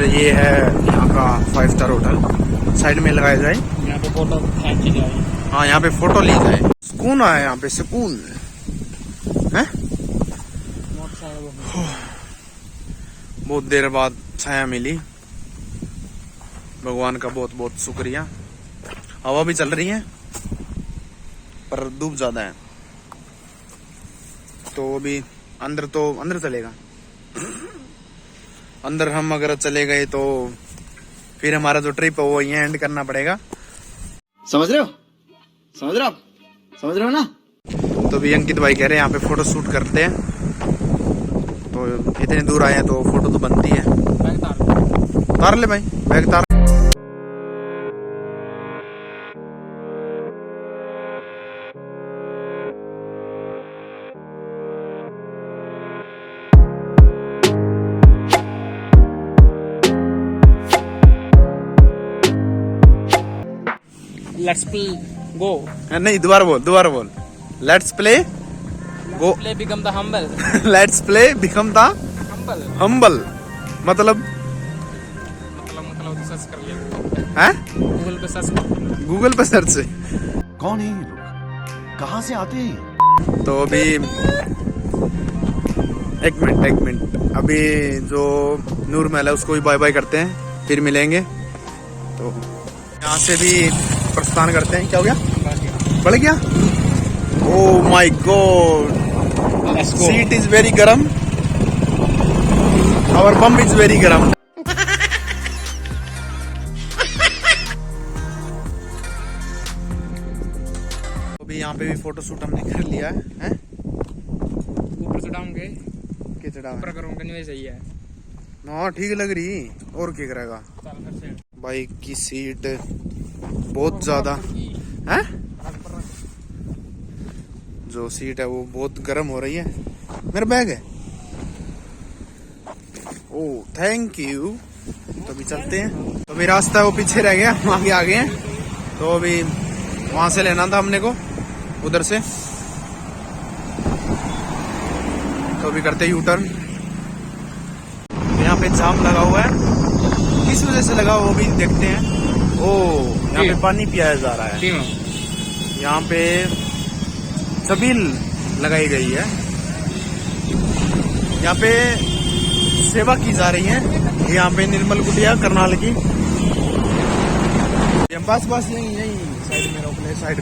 ये है यहाँ का 5 स्टार होटल। साइड में लगाया जाए, यहाँ पे फोटो खींची जाए। हाँ यहाँ पे फोटो ली जाए। सुकून आया यहाँ पे, सुकून है। बहुत देर बाद छाया मिली, भगवान का बहुत बहुत शुक्रिया। हवा भी चल रही है पर धूप ज्यादा है, तो अभी अंदर चलेगा। अंदर हम अगर चले गए तो फिर हमारा जो ट्रिप है वो यहाँ एंड करना पड़ेगा। समझ रहे हो ना? तो भी अंकित भाई कह रहे हैं यहाँ पे फोटो शूट करते हैं, तो इतने दूर आए हैं तो फोटो तो बनती है। तार ले भाई, बैग तार। लेट्स प्ले गो। नहीं, दोबारा बोल। Let's play go. Play become the humble. Let's play become the humble. मतलब सर्च कर लिया है, गूगल पे सर्च कर। गूगल पे सर्च से। कौन है ये लोग, कहाँ से आते हैं? तो अभी एक मिनट अभी जो नूर महल है उसको भी बाय बाय करते हैं, फिर मिलेंगे। तो यहाँ से भी प्रस्थान करते हैं। क्या हो गया? बढ़ गया? Oh my God, seat is very गरम, आवर बम इज वेरी गरम। अभी यहाँ पे भी फोटो शूट हमने कर लिया है। ऊपर चढ़ाऊंगे, चढ़ावा करूंगा नहीं सही है। हाँ ठीक लग रही, और क्या करेगा। बाइक की सीट बहुत ज्यादा है, जो सीट है वो बहुत गर्म हो रही है। मेरा बैग है। Oh thank you. तो अभी चलते हैं। तो अभी रास्ता है वो पीछे रह गया, हम आगे आ गए हैं। तो अभी वहां से लेना था हमने को, उधर से। तो अभी करते यू टर्न। यहाँ पे जाम लगा हुआ है, किस वजह से लगा वो भी देखते हैं। ओह यहाँ पे पानी पियाया जा रहा है। यहाँ पे छबील लगाई गई है, यहाँ पे सेवा की जा रही है। यहाँ पे निर्मल कुटिया करनाल की। बस यही साइड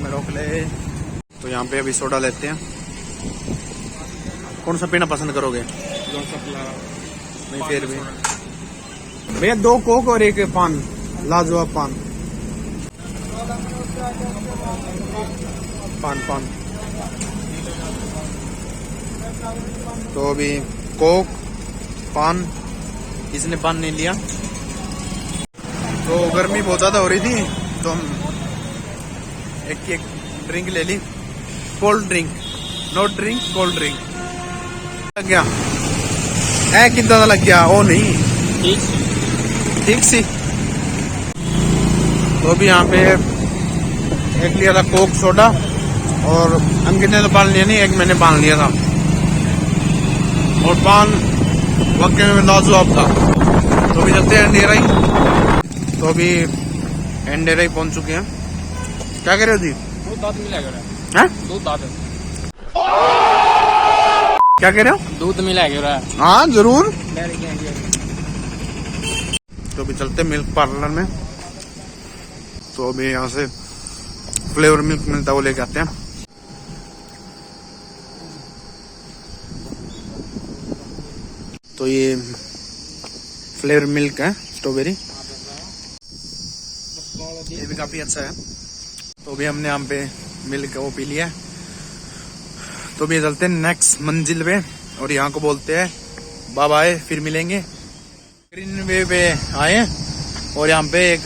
में रोक ले। तो यहाँ पे अभी सोडा लेते हैं। कौन सा पीना पसंद करोगे? नहीं फिर भी भैया 2 कोक और 1 पान, लाजवाब पान। तो अभी कोक पान, इसने पान नहीं लिया। तो गर्मी बहुत ज्यादा हो रही थी तो हम एक ड्रिंक ले ली, cold drink, not drink, cold drink. लग गया है, कितना लग गया? ओ नहीं, ठीक सी। तो भी यहाँ पे एक लिया था कोक सोडा, और अंकित ने तो पान लिया नहीं, एक मैंने पान लिया था। और पान वाकई में लाजवाब था। तो अभी चलते हैं एंडेरा ही। तो अभी एंडेरा ही पहुंच चुके हैं। क्या कह रहे हो जी? दूध मिलेगा हैं? दूध क्या कह रहे हो? दूध मिलेगा। हाँ जरूर। तो अभी चलते मिल्क पार्लर में। तो अभी यहाँ से फ्लेवर मिल्क मिलता है, वो लेके आते हैं। तो ये फ्लेवर मिल्क है, स्ट्रॉबेरी, ये भी काफी अच्छा है। तो अभी हमने यहाँ पे मिल्क वो पी लिया। तो अभी चलते हैं नेक्स्ट मंजिल पे, और यहाँ को बोलते हैं बाय बाय, फिर मिलेंगे। ग्रीन वे पे आए हैं, और यहाँ पे एक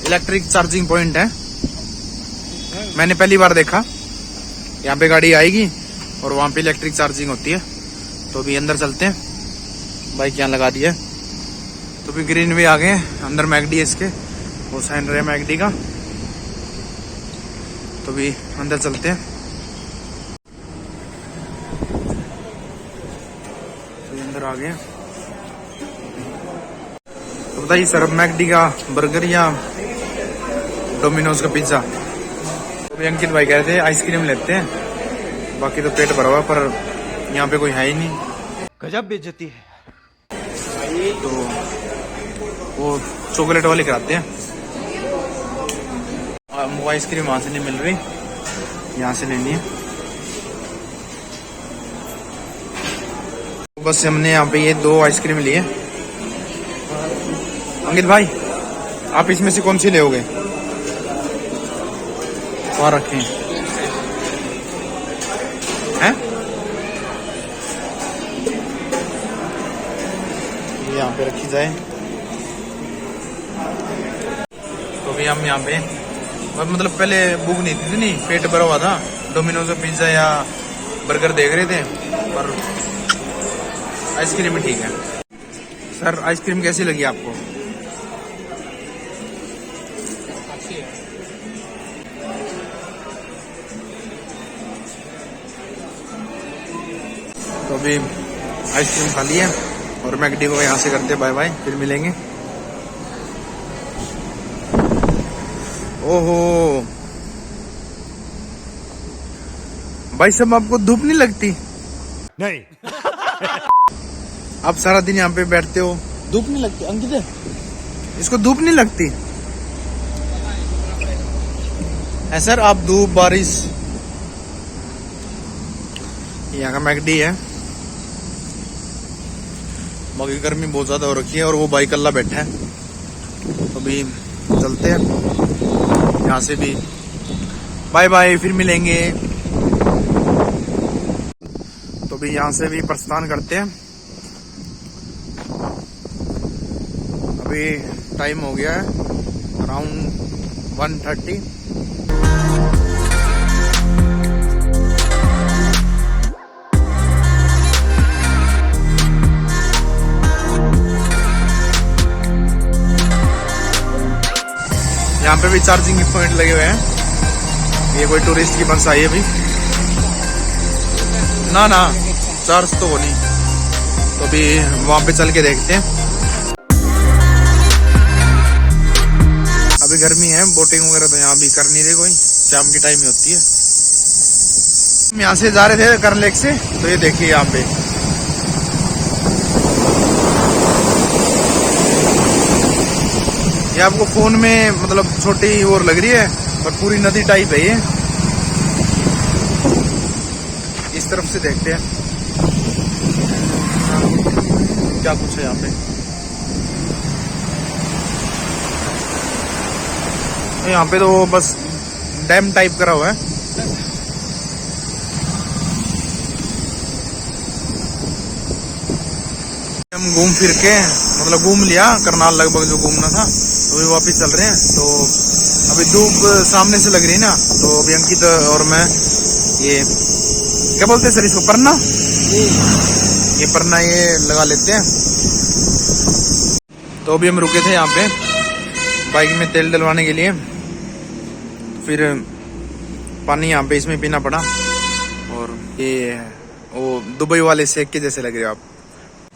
इलेक्ट्रिक चार्जिंग पॉइंट है, मैंने पहली बार देखा। यहाँ पे गाड़ी आएगी और वहाँ पे इलेक्ट्रिक चार्जिंग होती है। तो अभी अंदर चलते हैं, बाइक यहाँ लगा दी है। तो अभी ग्रीन वे आ गए हैं, अंदर मैकडी है इसके, वो साइन रहे मैकडी का। तो अभी अंदर चलते हैं। तो अंदर आ गए। तो बताइए सर, मैकडी का बर्गर या डोमिनोज का पिज्जा? तो अंकित भाई कह रहे थे आइसक्रीम लेते हैं, बाकी तो पेट भरा हुआ, पर यहाँ पे कोई है ही नहीं। गजब बेइज्जती है। तो वो चॉकलेट वाले कराते हैं। वो आइसक्रीम वहां से नहीं मिल रही, यहाँ से लेनी है। बस हमने यहाँ पे ये 2 आइसक्रीम लिए। अंकित भाई, आप इसमें से कौन सी लेओगे? वहाँ रखें हैं? ये यहाँ पे रखी जाए। तो भी हम यहाँ पे मतलब पहले भूख नहीं थी, नहीं पेट भरा हुआ था, डोमिनोज पिज्जा या बर्गर देख रहे थे, पर आइसक्रीम ही ठीक है। सर, आइसक्रीम कैसी लगी आपको? अच्छी है। तो अभी आइसक्रीम खा लिए और मैकडी को यहाँ से करते बाय बाय, फिर मिलेंगे। ओहो भाई साहब, आपको धूप नहीं लगती? नहीं। आप सारा दिन यहाँ पे बैठते हो, धूप नहीं लगती? अंकित, इसको धूप नहीं लगती है? सर, आप धूप बारिश, यहाँ का मैकडी है। बाकी गर्मी बहुत ज्यादा हो रखी है और वो बाइक अल्लाह बैठा है। तो अभी चलते हैं यहाँ से भी, बाय बाय, फिर मिलेंगे। तो अभी यहाँ से भी प्रस्थान करते हैं। अभी टाइम हो गया है अराउंड 1:30। यहाँ पे भी चार्जिंग पॉइंट लगे हुए हैं। ये कोई टूरिस्ट की बस आई है अभी? ना ना, चार्ज तो हो नहीं। तो अभी वहां पे चल के देखते हैं। अभी गर्मी है, बोटिंग वगैरह तो यहाँ भी कर नहीं रहे कोई, शाम की टाइम ही होती है। हम यहाँ से जा रहे थे कर लेक से, तो ये देखिए यहाँ पे ये आपको फोन में मतलब छोटी और लग रही है, पर पूरी नदी टाइप है ये। इस तरफ से देखते हैं क्या कुछ है यहाँ पे। यहाँ पे तो बस डैम टाइप करा हुआ है। हम घूम फिर के मतलब घूम लिया करनाल लगभग जो घूमना था, तो अभी वापिस चल रहे हैं। तो अभी धूप सामने से लग रही है ना, तो अभी अंकित और मैं ये क्या बोलते हैं सर इसको, परना, ये परना ये लगा लेते हैं। तो अभी हम रुके थे यहाँ पे बाइक में तेल डलवाने के लिए, फिर पानी यहाँ पे इसमें पीना पड़ा। और ये वो दुबई वाले शेख के जैसे लग रहे हो आप।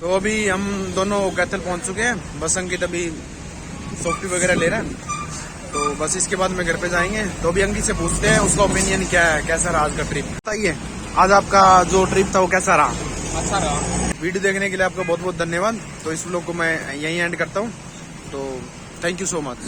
तो अभी हम दोनों कैथल पहुंच चुके हैं। बस अंकित अभी सॉफ्टी वगैरह ले रहा है, तो बस इसके बाद में घर पे जाएंगे। तो अभी अंकित से पूछते हैं उसका ओपिनियन क्या है, कैसा रहा आज का ट्रिप। बताइए आज आपका जो ट्रिप था वो कैसा रहा? अच्छा रहा। वीडियो देखने के लिए आपका बहुत बहुत धन्यवाद। तो इस व्लॉग को मैं यहीं एंड करता हूँ। तो थैंक यू सो मच।